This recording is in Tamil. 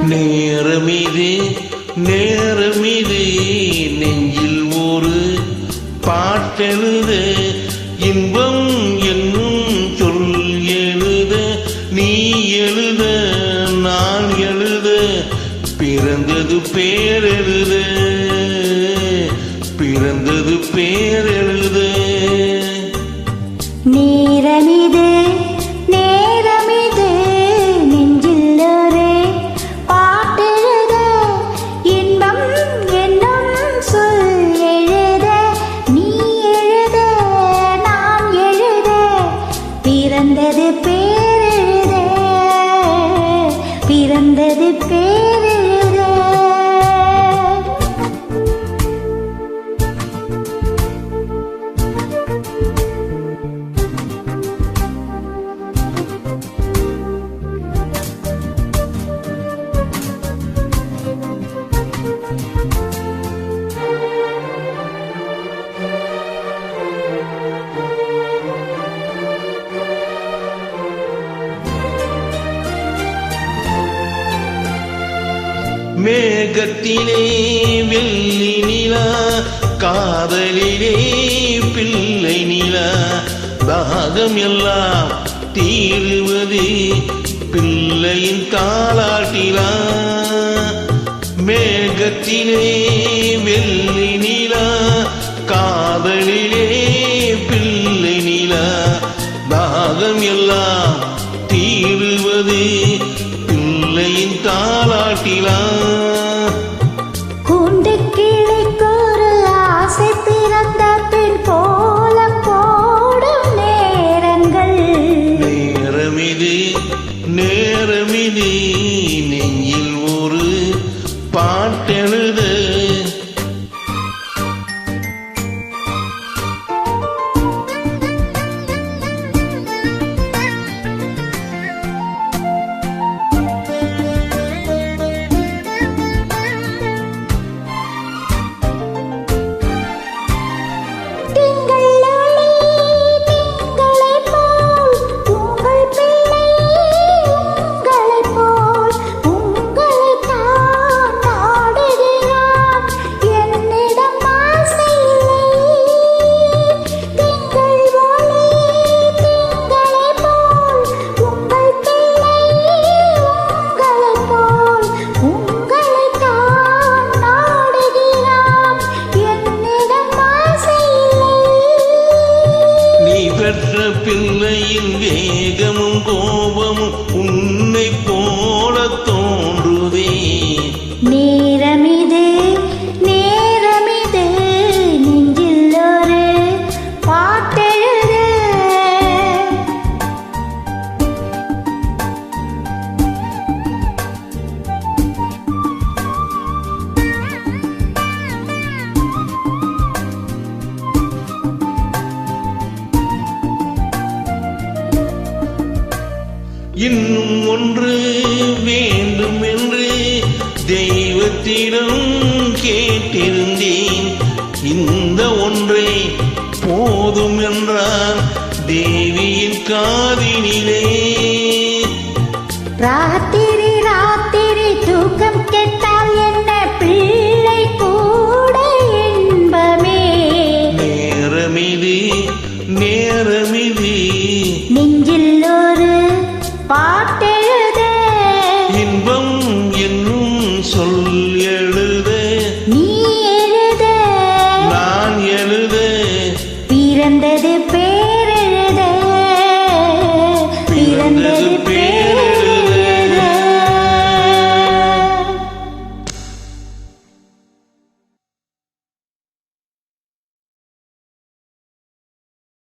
நேரமிது நேரமிது நெஞ்சில் ஒரு பாட்டெழுத இன்பம் என்னும் சொல் எழுத நீ எழுத நான் எழுத பிறந்தது பேரெழுத பிறந்தது பேரெழுத நேரமிது நேரமிது நெஞ்சில் ஒரு பாட்டெழுத இன்பம் என்னும் சொல் எழுத நீ எழுத நான் எழுத பிறந்தது பேரெழுத பிறந்தது பேரெழுத மேகத்திலே வெள்ளி நிலா காதலிலே பிள்ளை நிலா தாகம் எல்லாம் தீருவது பிள்ளையின் தாலாட்டிலா மேகத்திலே வெள்ளி நிலா காதலிலே பிள்ளை நிலா தாகம் எல்லாம் தீருவது பிள்ளையின் தாலாட்டிலா கூண்டு கிளிக்கொரு ஆசை பிறந்த பின் கோலம் போடும் நேரங்கள் நேரமிது நேரமிது நெஞ்சில் ஒரு பாட்டெழுத பிள்ளையின் வேகமும் கோபமும் உன்னை போல தோன்றுதே நேரமிது நேரமிது நெஞ்சில் ஒரு பாட்டெழுத இன்னும் ஒன்று வேண்டும் என்று தெய்வத்திடம் கேட்டிருந்தேன் இந்த ஒன்றை போதும் என்றார் தேவியின் காதினிலே ராத்திரி ராத்திரி தூக்கம் கெட்டால் என்ன பிள்ளை கூட இன்பமே நேரமிது நேரமிது நெஞ்சில் ஒரு பாட்டெழுத இன்பம் என்னும் சொல் எழுத நீ எழுத நான் எழுத பிறந்தது பேரெழுத பிறந்தது